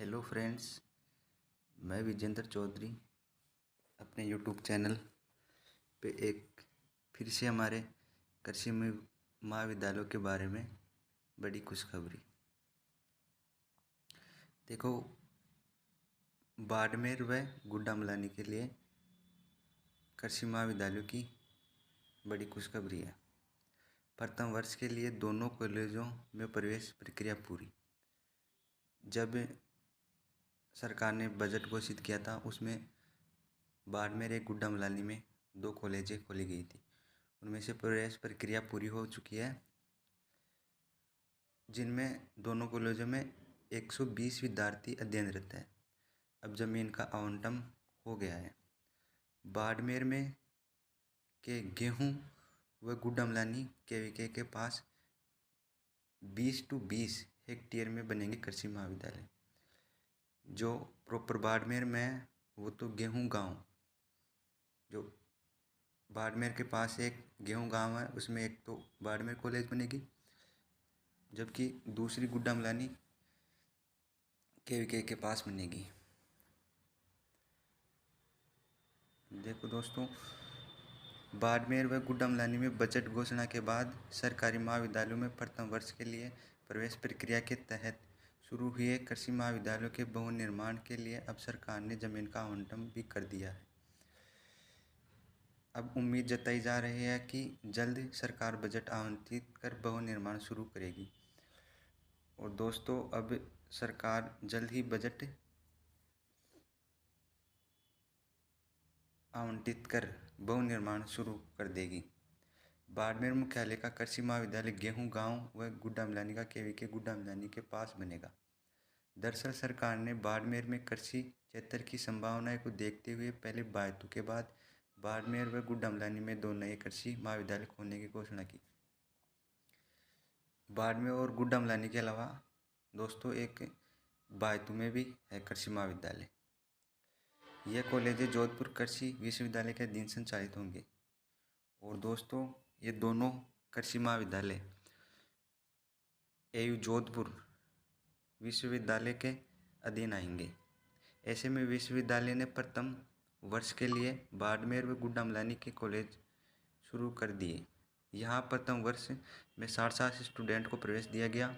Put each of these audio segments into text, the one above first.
Hello friends, मैं विजेंद्र चौधरी अपने YouTube channel पे एक फिर से हमारे कृषि महाविद्यालयों के बारे में बड़ी खुशखबरी। देखो, बाड़मेर व गुड्डामलानी के लिए कृषि महाविद्यालयों की बड़ी खुशखबरी है। प्रथम वर्ष के लिए दोनों कॉलेजों में प्रवेश प्रक्रिया पूरी। जब सरकार ने बजट घोषित किया था उसमें बाड़मेर एक गुड्डामलानी में 2 कॉलेजें खोली गई थी। उनमें से प्रवेश प्रक्रिया पूरी हो चुकी है, जिनमें दोनों कॉलेजों में 120 विद्यार्थी अध्ययनरत हैं। अब जमीन का आवंटन हो गया है। बाड़मेर में के गेहूं व गुड्डामलानी केवीके के पास 20 हेक्टेयर में बनेंगे कृषि महाविद्यालय। जो प्रॉपर बाड़मेर में है वो तो गेहूं गांव, जो बाड़मेर के पास एक गेहूं गांव है, उसमें एक तो बाड़मेर कॉलेज बनेगी, जबकि दूसरी गुड्डामलानी केवीके के पास बनेगी। देखो दोस्तों, बाड़मेर व गुड्डामलानी में बजट घोषणा के बाद सरकारी महाविद्यालयों में प्रथम वर्ष के लिए प्रवेश प्रक्रिया के तहत शुरू हुए कृषि महाविद्यालयों के भवन निर्माण के लिए अब सरकार ने जमीन का आवंटन भी कर दिया है। अब उम्मीद जताई जा रही है कि जल्द सरकार बजट आवंटित कर भवन निर्माण शुरू करेगी। और दोस्तों, अब सरकार जल्द ही बजट आवंटित कर भवन निर्माण शुरू कर देगी। बाड़मेर मुख्यालय का कृषि महाविद्यालय गेहूं गांव व गुड्डामलानी का केवीके गुड्डामलानी के पास बनेगा। दरअसल सरकार ने बाड़मेर में कृषि क्षेत्र की संभावनाएं को देखते हुए पहले बायतू के बाद बाड़मेर व गुड्डामलानी में 2 नए कृषि महाविद्यालय खोलने की घोषणा की। बाड़मेर और गुड्डामलानी के अलावा दोस्तों एक बायतू में भी है कृषि महाविद्यालय। यह कॉलेज जोधपुर कृषि विश्वविद्यालय के अधीन संचालित होंगे। और दोस्तों, ये दोनों कृषि महाविद्यालय एयू जोधपुर विश्वविद्यालय के अधीन आएंगे। ऐसे में विश्वविद्यालय ने प्रथम वर्ष के लिए बाड़मेर व गुड्डामलानी के कॉलेज शुरू कर दिए। यहाँ प्रथम वर्ष में 60 स्टूडेंट को प्रवेश दिया गया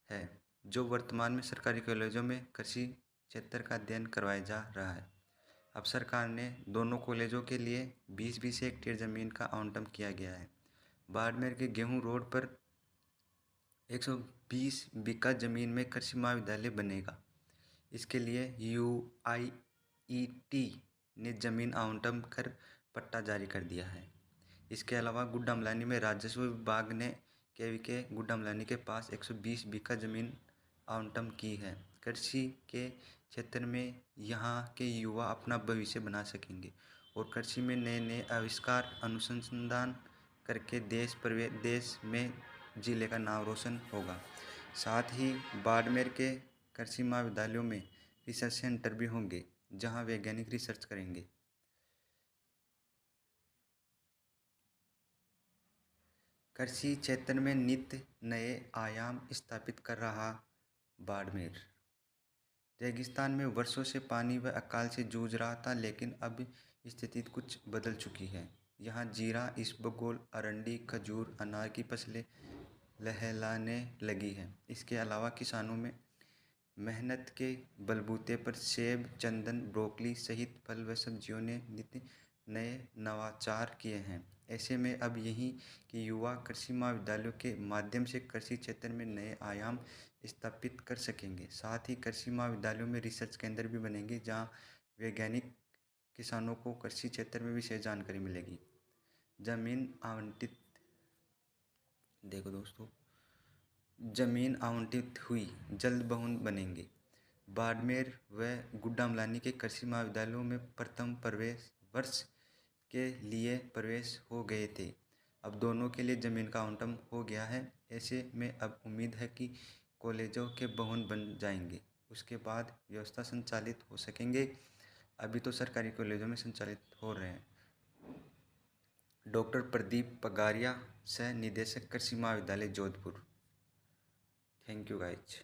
है, जो वर्तमान में सरकारी कॉलेजों में कृषि क्षेत्र का अध्ययन करवाया जा रहा है। अब सरकार ने दोनों कॉलेजों के लिए 20 हेक्टेयर जमीन का आवंटन किया गया है। बाड़मेर के गेहूं रोड पर 120 बीघा जमीन में कृषि महाविद्यालय बनेगा। इसके लिए UIET ने जमीन आवंटन कर पट्टा जारी कर दिया है। इसके अलावा गुड्डामलानी में राजस्व विभाग ने केवीके गुड्डामलानी के पास 120 बीघा जमीन आवंटन की है। कृषि के क्षेत्र में यहाँ के युवा अपना भविष्य बना सकेंगे और कृषि में नए नए आविष्कार अनुसंधान करके देश में जिले का नाम रोशन होगा। साथ ही बाड़मेर के कृषि महाविद्यालयों में रिसर्च सेंटर भी होंगे, जहां वैज्ञानिक रिसर्च करेंगे। कृषि क्षेत्र में नित्य नए आयाम स्थापित कर रहा बाड़मेर। रेगिस्तान में वर्षों से पानी व अकाल से जूझ रहा था, लेकिन अब स्थिति कुछ बदल चुकी है। यहाँ जीरा, इसबगोल, अरंडी, खजूर, अनार की फसलें लहलाने लगी हैं। इसके अलावा किसानों में मेहनत के बलबूते पर सेब, चंदन, ब्रोकली सहित फल व सब्जियों ने नित्य नए नवाचार किए हैं। ऐसे में अब यहीं के युवा कृषि महाविद्यालयों के माध्यम से कृषि क्षेत्र में नए आयाम स्थापित कर सकेंगे। साथ ही कृषि महाविद्यालयों में रिसर्च केंद्र भी बनेंगे, जहां वैज्ञानिक किसानों को कृषि क्षेत्र में विशेष जानकारी मिलेगी। जमीन आवंटित देखो दोस्तों, जमीन आवंटित हुई, जल्द भवन बनेंगे। बाड़मेर व गुड्डामलानी के कृषि महाविद्यालयों में प्रथम प्रवेश वर्ष के लिए प्रवेश हो गए थे। अब दोनों के लिए जमीन का आवंटन हो गया है। ऐसे में अब उम्मीद है कि कॉलेजों के भवन बन जाएंगे, उसके बाद व्यवस्था संचालित हो सकेंगे। अभी तो सरकारी कॉलेजों में संचालित हो रहे हैं। डॉक्टर प्रदीप पगारिया, सह निदेशक कृषि महाविद्यालय जोधपुर। Thank you guys.